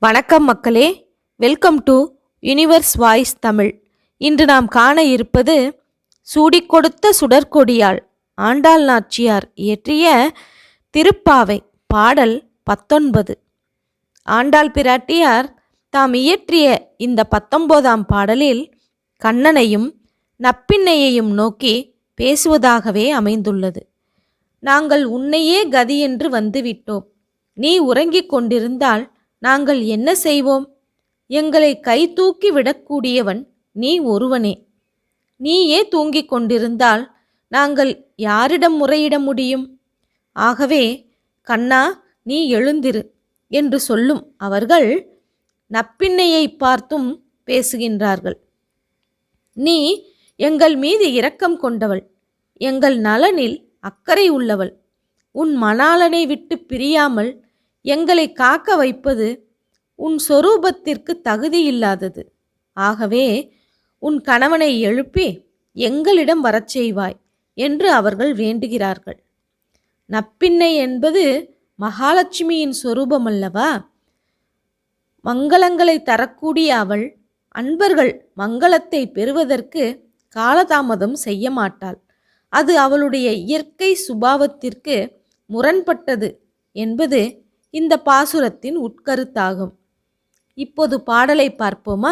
வணக்கம் மக்களே, welcome to universe voice Tamil. இன்று நாம் காண இருப்பது சூடிக் கொடுத்த சுடற்கொடியாள் ஆண்டாள் நாச்சியார் இயற்றிய திருப்பாவை பாடல் 19. ஆண்டாள் பிராட்டியார் தாம் இயற்றிய இந்த 19ஆம் பாடலில் கண்ணனையும் நப்பின்னையையும் நோக்கி பேசுவதாகவே அமைந்துள்ளது. நாங்கள் உன்னையே கதி என்று வந்துவிட்டோம். நீ உறங்கிக் கொண்டிருந்தால் நாங்கள் என்ன செய்வோம்? எங்களை கை தூக்கி விடக்கூடியவன் நீ ஒருவனே. நீயே தூங்கிக் கொண்டிருந்தால் நாங்கள் யாரிடம் முறையிட முடியும்? ஆகவே கண்ணா, நீ எழுந்திரு என்று சொல்லும் அவர்கள் நப்பின்னையை பார்த்தும் பேசுகின்றார்கள். நீ எங்கள் மீது இரக்கம் கொண்டவள், எங்கள் நலனில் அக்கறை உள்ளவள். உன் மணாளனை விட்டு பிரியாமல் எங்களை காக்க வைப்பது உன் சொரூபத்திற்கு தகுதியில்லாதது. ஆகவே உன் கணவனை எழுப்பி எங்களிடம் வரச் செய்வாய் என்று அவர்கள் வேண்டுகிறார்கள். நப்பின்னை என்பது மகாலட்சுமியின் சொரூபமல்லவா? மங்களங்களை தரக்கூடிய அவள் அன்பர்கள் மங்களத்தை பெறுவதற்கு காலதாமதம் செய்ய மாட்டாள். அது அவளுடைய இயற்கை சுபாவத்திற்கு முரண்பட்டது என்பது இந்த பாசுரத்தின் உட்கருத்தாகும். இப்போது பாடலை பார்ப்போமா?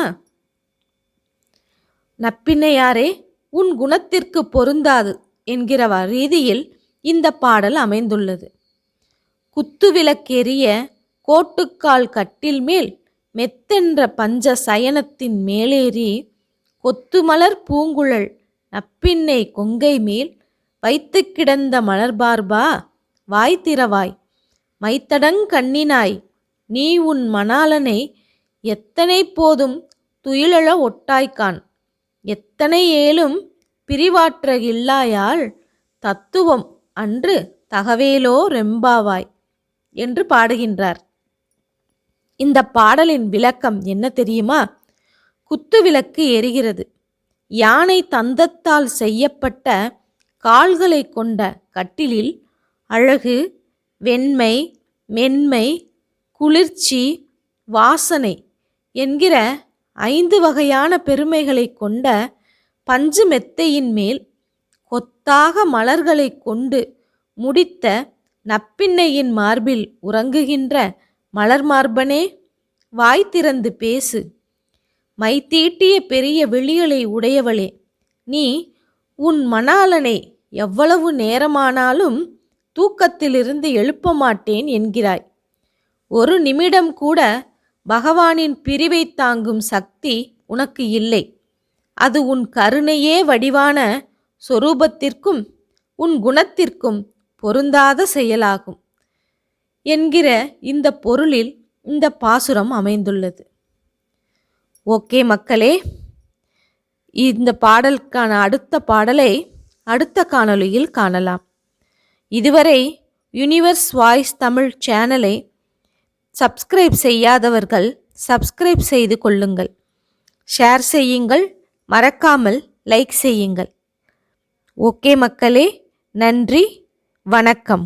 நப்பின்னையாரே, உன் குணத்திற்கு பொருந்தாது என்கிற ரீதியில் இந்த பாடல் அமைந்துள்ளது. குத்துவிளக்கெரிய கோட்டுக்கால் கட்டில் மேல் மெத்தென்ற பஞ்ச சயனத்தின் மேலேறி கொத்துமலர் பூங்குழல் நப்பின்னை கொங்கை மேல் வைத்து கிடந்த மலர்பார்பா, வாய் திறவாய் மைத்தடங் கண்ணினாய், நீ உன் மணாளனை எத்தனை போதும் துயிலழ ஒட்டாய்க்கான், எத்தனை ஏலும் பிரிவாற்ற இல்லாயால் தத்துவம் அன்று தகவேலோ ரெம்பாவாய் என்று பாடுகின்றார். இந்த பாடலின் விளக்கம் என்ன தெரியுமா? குத்துவிளக்கு எரிகிறது. யானை தந்தத்தால் செய்யப்பட்ட கால்களை கொண்ட கட்டிலில் அழகு, வெண்மை, மென்மை, குளிர்ச்சி, வாசனை என்கிற 5 வகையான பெருமைகளை கொண்ட பஞ்சு மெத்தையின் மேல் கொத்தாக மலர்களை கொண்டு முடித்த நப்பின்னையின் மார்பில் உறங்குகின்ற மலர் மார்பனே, வாய் திறந்து பேசு. மைத்தீட்டிய பெரிய விழிகளை உடையவளே, நீ உன் மணாளனை எவ்வளவு நேரமானாலும் தூக்கத்திலிருந்து எழுப்ப மாட்டேன் என்கிறாய். ஒரு நிமிடம் கூட பகவானின் பிரிவை தாங்கும் சக்தி உனக்கு இல்லை. அது உன் கருணையே வடிவான சொரூபத்திற்கும் உன் குணத்திற்கும் பொருந்தாத செயலாகும் என்கிற இந்த பொருளில் இந்த பாசுரம் அமைந்துள்ளது. ஓகே மக்களே, இந்த பாடலுக்கான அடுத்த பாடலை அடுத்த காணொளியில் காணலாம். இதுவரை யுனிவர்ஸ் வாய்ஸ் தமிழ் சேனலை சப்ஸ்கிரைப் செய்யாதவர்கள் சப்ஸ்கிரைப் செய்து கொள்ளுங்கள். ஷேர் செய்யுங்கள், மறக்காமல் லைக் செய்யுங்கள். ஓகே மக்களே, நன்றி, வணக்கம்.